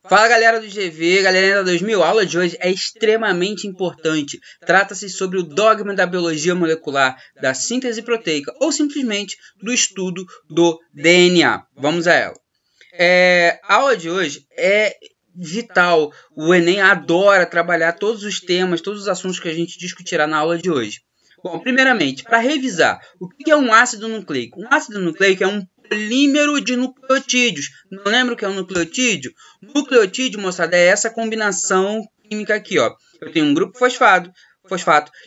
Fala galera do GV, galera da 2000, a aula de hoje é extremamente importante. Trata-se sobre o dogma da biologia molecular, da síntese proteica ou simplesmente do estudo do DNA. Vamos a ela. A aula de hoje é vital, o Enem adora trabalhar todos os temas, todos os assuntos que a gente discutirá na aula de hoje. Bom, primeiramente, para revisar, o que é um ácido nucleico? Um ácido nucleico é um polímero de nucleotídeos. Não lembra o que é um nucleotídeo? Nucleotídeo, moçada, é essa combinação química aqui, ó. Eu tenho um grupo fosfato.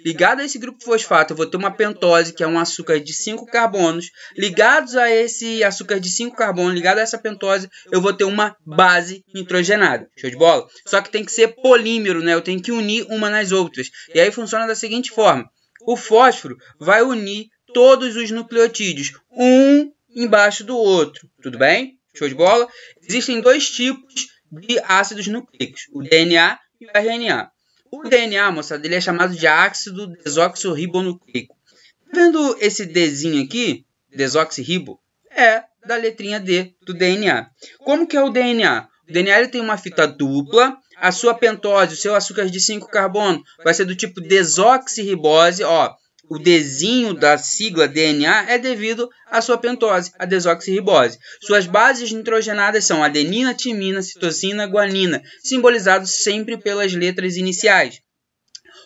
Ligado a esse grupo fosfato, eu vou ter uma pentose, que é um açúcar de 5 carbonos. Ligados a esse açúcar de 5 carbonos, ligado a essa pentose, eu vou ter uma base nitrogenada. Show de bola? Só que tem que ser polímero, né? Eu tenho que unir uma nas outras. E aí funciona da seguinte forma. O fósforo vai unir todos os nucleotídeos, um embaixo do outro. Tudo bem? Show de bola? Existem dois tipos de ácidos nucleicos, o DNA e o RNA. O DNA, moçada, ele é chamado de ácido desoxirribonucleico. Tá vendo esse Dzinho aqui? Desoxirribo? É da letrinha D do DNA. Como que é o DNA? O DNA ele tem uma fita dupla. A sua pentose, o seu açúcar de 5 carbono, vai ser do tipo desoxirribose. Ó, o Dzinho da sigla DNA é devido à sua pentose, a desoxirribose. Suas bases nitrogenadas são adenina, timina, citosina, guanina, simbolizados sempre pelas letras iniciais.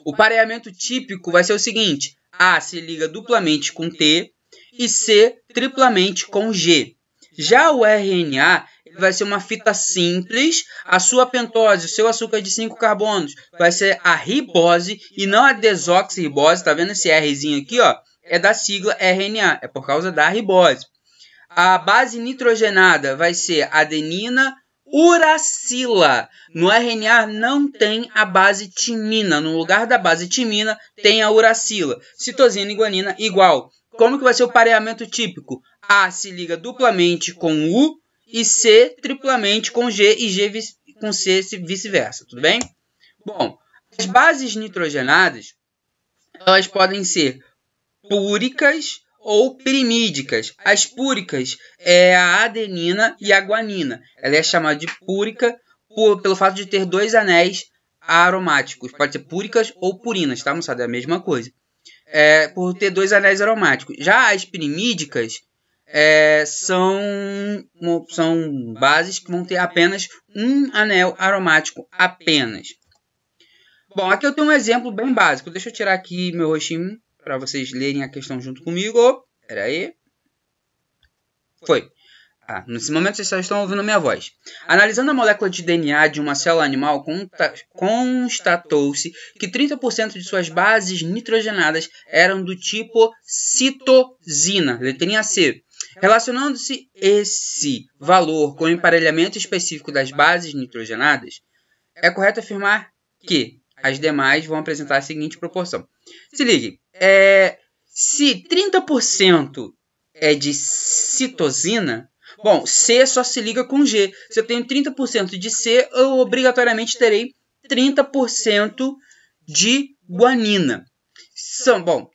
O pareamento típico vai ser o seguinte: A se liga duplamente com T e C triplamente com G. Já o RNA vai ser uma fita simples, a sua pentose, o seu açúcar de 5 carbonos, vai ser a ribose e não a desoxirribose. Tá vendo esse Rzinho aqui, ó? É da sigla RNA, é por causa da ribose. A base nitrogenada vai ser adenina uracila. No RNA não tem a base timina, no lugar da base timina tem a uracila. Citosina e guanina igual. Como que vai ser o pareamento típico? A se liga duplamente com U e C triplamente com G e G com C vice-versa, tudo bem? Bom, as bases nitrogenadas, elas podem ser púricas ou pirimídicas. As púricas é a adenina e a guanina. Ela é chamada de púrica pelo fato de ter dois anéis aromáticos. Pode ser púricas ou purinas, tá, moçada? É a mesma coisa. Por ter dois anéis aromáticos. Já as pirimídicas são bases que vão ter apenas um anel aromático apenas. Bom, aqui eu tenho um exemplo bem básico. Deixa eu tirar aqui meu rostinho para vocês lerem a questão junto comigo. Espera aí. Foi. Nesse momento vocês só estão ouvindo a minha voz. Analisando a molécula de DNA de uma célula animal, constatou-se que 30% de suas bases nitrogenadas eram do tipo citosina, letrinha C. Relacionando-se esse valor com o emparelhamento específico das bases nitrogenadas, é correto afirmar que as demais vão apresentar a seguinte proporção. Se ligue, se 30% é de citosina, bom, C só se liga com G. Se eu tenho 30% de C, eu obrigatoriamente terei 30% de guanina.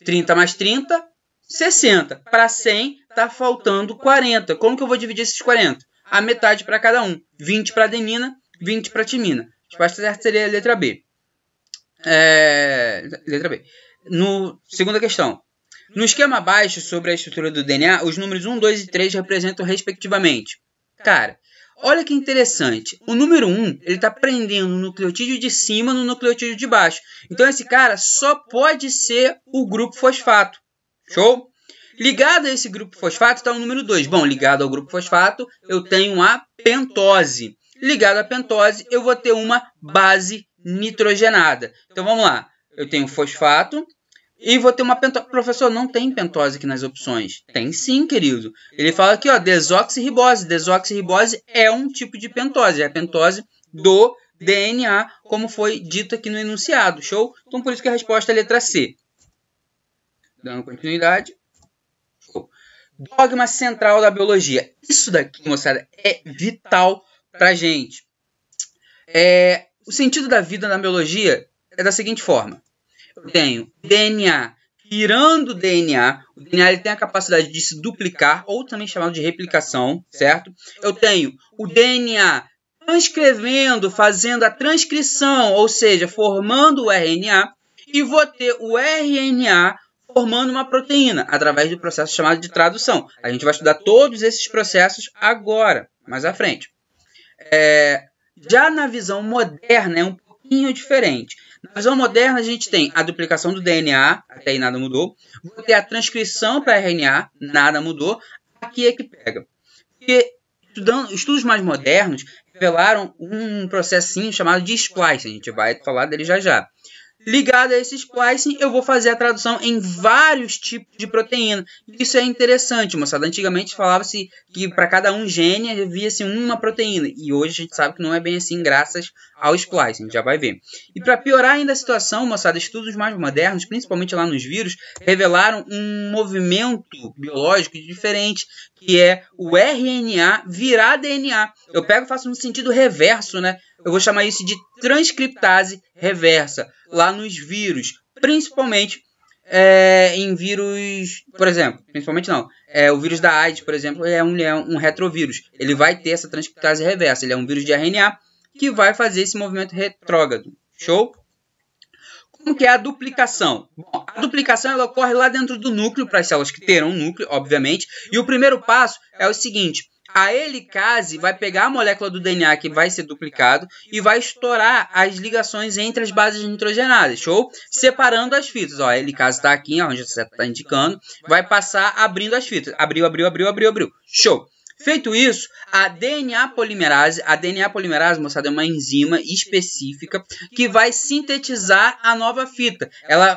30 mais 30, 60. Para 100, está faltando 40. Como que eu vou dividir esses 40? A metade para cada um. 20 para adenina, 20 para timina. A resposta certa seria a letra B. Segunda questão. No esquema abaixo, sobre a estrutura do DNA, os números 1, 2 e 3 representam respectivamente. Cara, olha que interessante. O número 1, ele está prendendo o nucleotídeo de cima no nucleotídeo de baixo. Então, esse cara só pode ser o grupo fosfato. Show? Ligado a esse grupo fosfato está o número 2. Bom, ligado ao grupo fosfato, eu tenho a pentose. Ligado à pentose, eu vou ter uma base nitrogenada. Então, vamos lá. Eu tenho fosfato e vou ter uma pentose. Professor, não tem pentose aqui nas opções. Tem sim, querido. Ele fala aqui, ó, desoxirribose. Desoxirribose é um tipo de pentose. É a pentose do DNA, como foi dito aqui no enunciado. Show? Então, por isso que a resposta é a letra C. Dando continuidade. Show. Dogma central da biologia. Isso daqui, moçada, é vital pra gente. O sentido da vida na biologia é da seguinte forma. Eu tenho DNA virando DNA. O DNA ele tem a capacidade de se duplicar, ou também chamado de replicação, certo? Eu tenho o DNA transcrevendo, fazendo a transcrição, ou seja, formando o RNA, e vou ter o RNA formando uma proteína, através do processo chamado de tradução. A gente vai estudar todos esses processos agora, mais à frente. Já na visão moderna é um pouquinho diferente. Na visão moderna a gente tem a duplicação do DNA, até aí nada mudou. Vou ter a transcrição para RNA, nada mudou. Aqui é que pega. Porque estudos mais modernos revelaram um processinho chamado de splicing. A gente vai falar dele já já. Ligado a esse splicing, eu vou fazer a tradução em vários tipos de proteína. Isso é interessante, moçada. Antigamente falava-se que para cada um gene havia-se uma proteína. E hoje a gente sabe que não é bem assim, graças ao splicing. A gente já vai ver. E para piorar ainda a situação, moçada, estudos mais modernos, principalmente lá nos vírus, revelaram um movimento biológico diferente, que é o RNA virar DNA. Eu pego e faço no sentido reverso, né? Eu vou chamar isso de transcriptase reversa, lá nos vírus, principalmente em vírus, por exemplo, principalmente não, o vírus da AIDS, por exemplo, é um retrovírus, ele vai ter essa transcriptase reversa, ele é um vírus de RNA que vai fazer esse movimento retrógrado, show? Como que é a duplicação? Bom, a duplicação ela ocorre lá dentro do núcleo, para as células que terão núcleo, obviamente, e o primeiro passo é o seguinte: a helicase vai pegar a molécula do DNA que vai ser duplicado e vai estourar as ligações entre as bases nitrogenadas, show? Separando as fitas. Ó, a helicase está aqui, onde você está indicando, vai passar abrindo as fitas. Abriu, show! Feito isso, a DNA polimerase, moçada, é uma enzima específica que vai sintetizar a nova fita.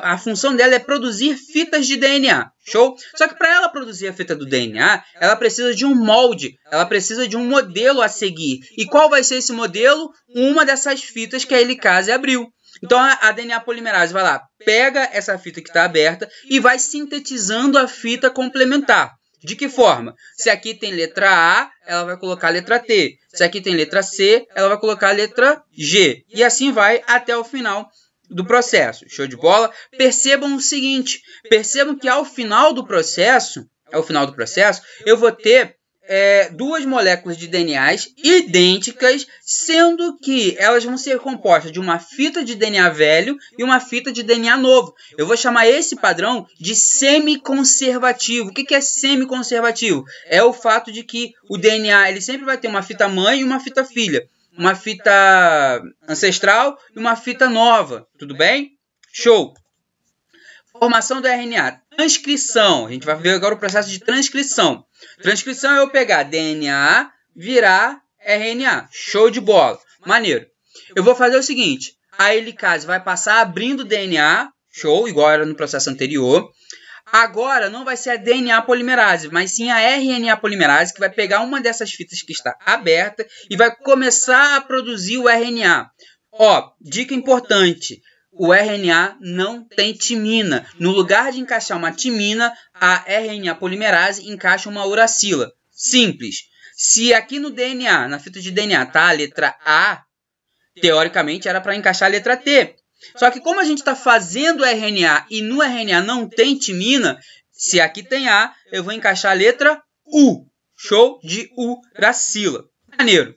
A função dela é produzir fitas de DNA, show? Só que para ela produzir a fita do DNA, ela precisa de um molde, ela precisa de um modelo a seguir. E qual vai ser esse modelo? Uma dessas fitas que a helicase abriu. Então a DNA polimerase vai lá, pega essa fita que está aberta e vai sintetizando a fita complementar. De que forma? Se aqui tem letra A, ela vai colocar a letra T. Se aqui tem letra C, ela vai colocar a letra G. E assim vai até o final do processo. Show de bola? Percebam o seguinte. Percebam que ao final do processo, eu vou ter duas moléculas de DNAs idênticas, sendo que elas vão ser compostas de uma fita de DNA velho e uma fita de DNA novo. Eu vou chamar esse padrão de semiconservativo. O que é semiconservativo? É o fato de que o DNA ele sempre vai ter uma fita mãe e uma fita filha. Uma fita ancestral e uma fita nova. Tudo bem? Show! Formação do RNA. Transcrição. A gente vai ver agora o processo de transcrição. Transcrição é eu pegar DNA, virar RNA. Show de bola. Maneiro. Eu vou fazer o seguinte. A helicase vai passar abrindo DNA. Show, igual era no processo anterior. Agora não vai ser a DNA polimerase, mas sim a RNA polimerase, que vai pegar uma dessas fitas que está aberta e vai começar a produzir o RNA. Ó, dica importante. O RNA não tem timina. No lugar de encaixar uma timina, a RNA polimerase encaixa uma uracila. Simples. Se aqui no DNA, na fita de DNA, tá a letra A, teoricamente era para encaixar a letra T. Só que como a gente está fazendo RNA e no RNA não tem timina, se aqui tem A, eu vou encaixar a letra U. Show de uracila. Maneiro.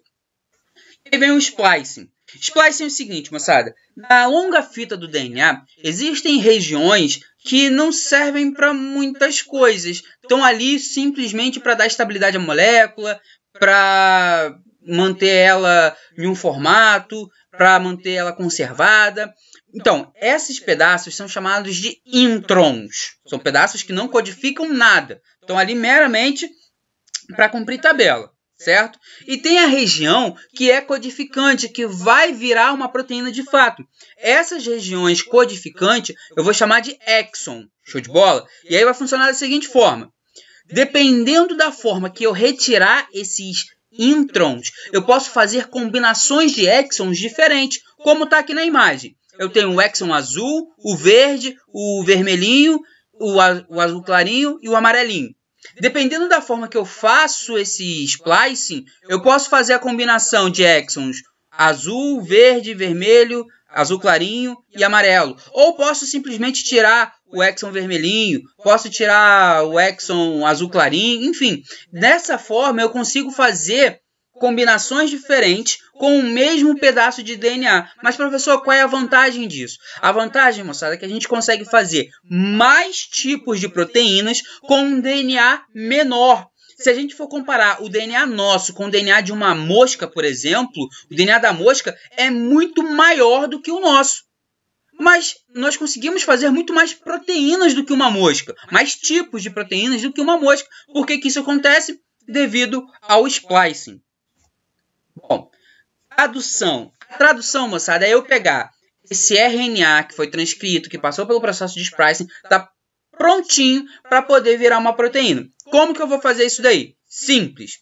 E aí vem o splicing. Splicing é o seguinte, moçada. Na longa fita do DNA, existem regiões que não servem para muitas coisas. Estão ali simplesmente para dar estabilidade à molécula, para manter ela em um formato, para manter ela conservada. Então, esses pedaços são chamados de introns. São pedaços que não codificam nada. Estão ali meramente para cumprir tabela. Certo? E tem a região que é codificante, que vai virar uma proteína de fato. Essas regiões codificantes eu vou chamar de exon. Show de bola? E aí vai funcionar da seguinte forma. Dependendo da forma que eu retirar esses introns, eu posso fazer combinações de exons diferentes, como está aqui na imagem. Eu tenho o exon azul, o verde, o vermelhinho, o azul clarinho e o amarelinho. Dependendo da forma que eu faço esse splicing, eu posso fazer a combinação de exons azul, verde, vermelho, azul clarinho e amarelo. Ou posso simplesmente tirar o exon vermelhinho, posso tirar o exon azul clarinho, enfim. Dessa forma eu consigo fazer combinações diferentes com o mesmo pedaço de DNA. Mas, professor, qual é a vantagem disso? A vantagem, moçada, é que a gente consegue fazer mais tipos de proteínas com um DNA menor. Se a gente for comparar o DNA nosso com o DNA de uma mosca, por exemplo, o DNA da mosca é muito maior do que o nosso. Mas nós conseguimos fazer muito mais proteínas do que uma mosca, mais tipos de proteínas do que uma mosca. Por que isso acontece? Devido ao splicing. Bom, tradução. A tradução, moçada, é eu pegar esse RNA que foi transcrito, que passou pelo processo de splicing, está prontinho para poder virar uma proteína. Como que eu vou fazer isso daí? Simples.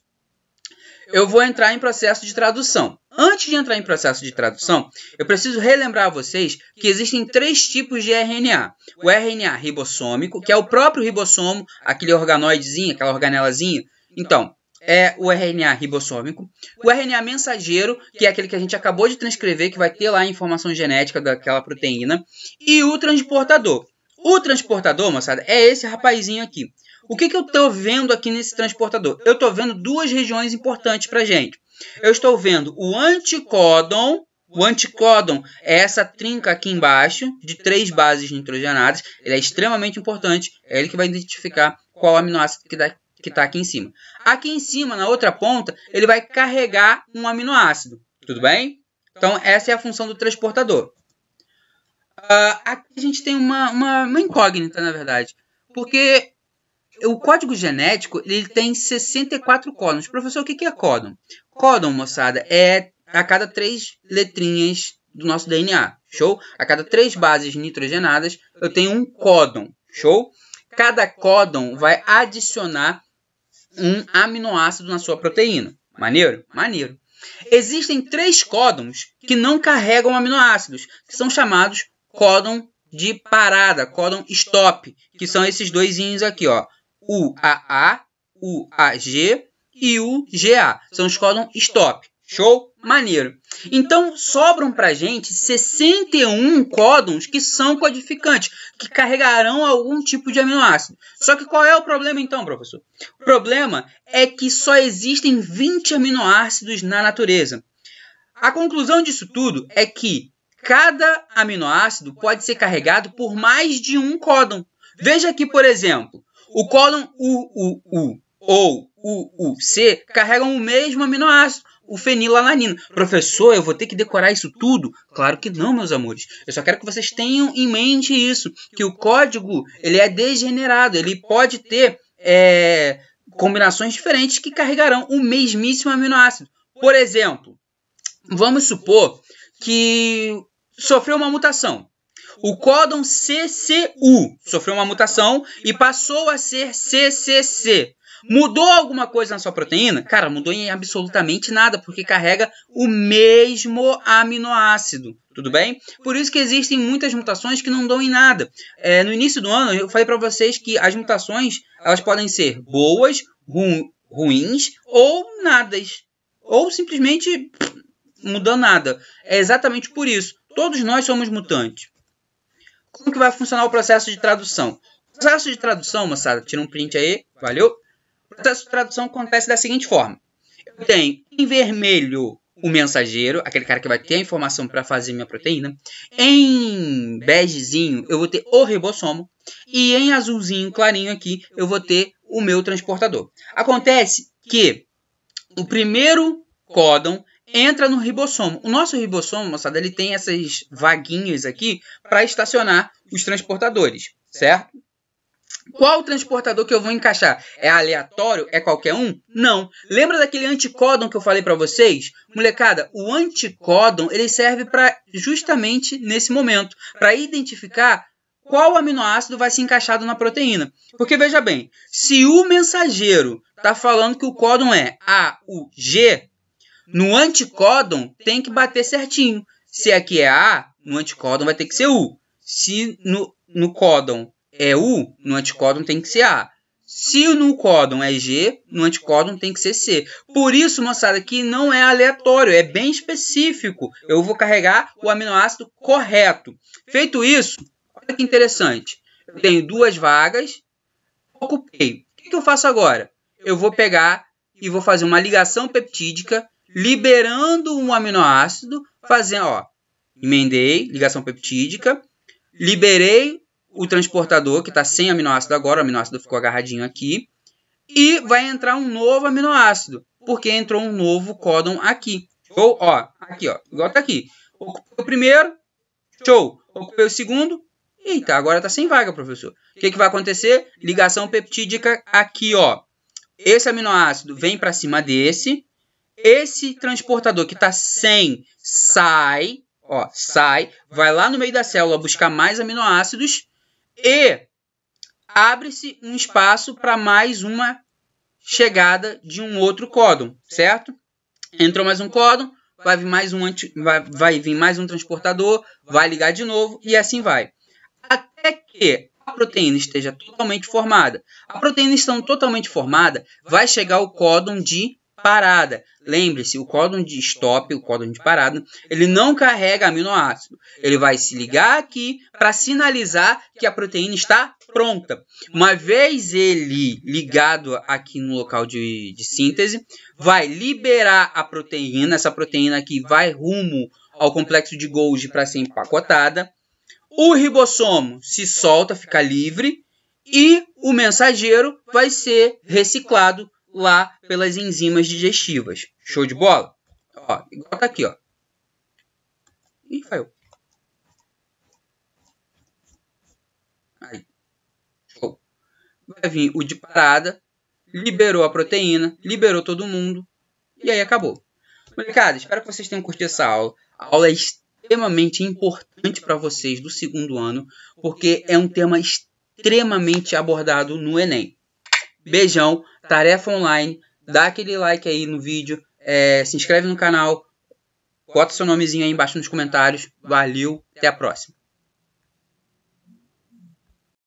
Eu vou entrar em processo de tradução. Antes de entrar em processo de tradução, eu preciso relembrar a vocês que existem 3 tipos de RNA. O RNA ribossômico, que é o próprio ribossomo, aquele organoidezinho, aquela organelazinha. Então, é o RNA ribossômico. O RNA mensageiro, que é aquele que a gente acabou de transcrever, que vai ter lá a informação genética daquela proteína. E o transportador. O transportador, moçada, é esse rapazinho aqui. O que eu estou vendo aqui nesse transportador? Eu estou vendo 2 regiões importantes para a gente. Eu estou vendo o anticódon. O anticódon é essa trinca aqui embaixo de 3 bases nitrogenadas. Ele é extremamente importante. É ele que vai identificar qual aminoácido que está aqui em cima. Aqui em cima, na outra ponta, ele vai carregar um aminoácido. Tudo bem? Então, essa é a função do transportador. Aqui a gente tem uma incógnita, na verdade. Porque o código genético ele tem 64 códons. Professor, o que é códon? Códon, moçada, é a cada 3 letrinhas do nosso DNA. Show? A cada 3 bases nitrogenadas, eu tenho um códon. Show? Cada códon vai adicionar um aminoácido na sua proteína. Maneiro? Maneiro. Existem 3 códons que não carregam aminoácidos, que são chamados códon de parada, códon stop, que são esses 2 aqui, ó. O AA, o AG e o GA. São os códons stop. Show? Maneiro. Então, sobram pra gente 61 códons que são codificantes, que carregarão algum tipo de aminoácido. Só que qual é o problema então, professor? O problema é que só existem 20 aminoácidos na natureza. A conclusão disso tudo é que cada aminoácido pode ser carregado por mais de um códon. Veja aqui, por exemplo, o códon UUU ou UUC carregam o mesmo aminoácido, o fenilalanina. Professor, eu vou ter que decorar isso tudo? Claro que não, meus amores. Eu só quero que vocês tenham em mente isso, que o código ele é degenerado, ele pode ter combinações diferentes que carregarão o mesmíssimo aminoácido. Por exemplo, vamos supor que sofreu uma mutação. O códon CCU sofreu uma mutação e passou a ser CCC. Mudou alguma coisa na sua proteína? Cara, mudou em absolutamente nada, porque carrega o mesmo aminoácido. Tudo bem? Por isso que existem muitas mutações que não dão em nada. No início do ano, eu falei para vocês que as mutações elas podem ser boas, ruins ou nadas. Ou simplesmente mudou nada. É exatamente por isso. Todos nós somos mutantes. Como que vai funcionar o processo de tradução? O processo de tradução, moçada, tira um print aí, valeu? O processo de tradução acontece da seguinte forma. Eu tenho em vermelho o mensageiro, aquele cara que vai ter a informação para fazer minha proteína. Em begezinho eu vou ter o ribossomo. E em azulzinho clarinho aqui eu vou ter o meu transportador. Acontece que o primeiro códon entra no ribossomo. O nosso ribossomo, moçada, ele tem essas vaguinhas aqui para estacionar os transportadores, certo? Qual transportador que eu vou encaixar? É aleatório? É qualquer um? Não. Lembra daquele anticódon que eu falei para vocês? Molecada, o anticódon ele serve para justamente nesse momento, para identificar qual aminoácido vai ser encaixado na proteína. Porque veja bem, se o mensageiro está falando que o códon é AUG, no anticódon tem que bater certinho. Se aqui é A, no anticódon vai ter que ser U. Se no códon é U, no anticódon tem que ser A. Se no códon é G, no anticódon tem que ser C. Por isso, moçada, que não é aleatório, é bem específico. Eu vou carregar o aminoácido correto. Feito isso, olha que interessante. Eu tenho 2 vagas, ocupei. O que eu faço agora? Eu vou pegar e e vou fazer uma ligação peptídica, liberando um aminoácido, fazendo, ó, emendei, ligação peptídica, liberei o transportador, que está sem aminoácido agora, o aminoácido ficou agarradinho aqui, e vai entrar um novo aminoácido, porque entrou um novo códon aqui. Ou, ó, aqui, ó, igual tá aqui. Ocupei o primeiro, show. Ocupei o segundo, eita, agora tá sem vaga, professor. O que vai acontecer? Ligação peptídica aqui, ó. Esse aminoácido vem para cima desse. Esse transportador que tá sem sai, ó, sai, vai lá no meio da célula buscar mais aminoácidos e abre-se um espaço para mais uma chegada de um outro códon, certo? Entrou mais um códon, vai vir mais um transportador, vai ligar de novo e assim vai. Até que a proteína esteja totalmente formada. A proteína estando totalmente formada, vai chegar o códon de parada. Lembre-se, o códon de stop, o códon de parada, ele não carrega aminoácido. Ele vai se ligar aqui para sinalizar que a proteína está pronta. Uma vez ele ligado aqui no local de síntese, vai liberar a proteína. Essa proteína aqui vai rumo ao complexo de Golgi para ser empacotada. O ribossomo se solta, fica livre. E o mensageiro vai ser reciclado lá pelas enzimas digestivas. Show de bola? Ó, igual tá aqui, ó. Ih, falhou. Aí. Show. Vai vir o de parada, liberou a proteína, liberou todo mundo, e aí acabou. Molecada, espero que vocês tenham curtido essa aula. A aula é extremamente importante para vocês do segundo ano, porque é um tema extremamente abordado no Enem. Beijão, tarefa online, dá aquele like aí no vídeo, se inscreve no canal, bota seu nomezinho aí embaixo nos comentários. Valeu, até a próxima.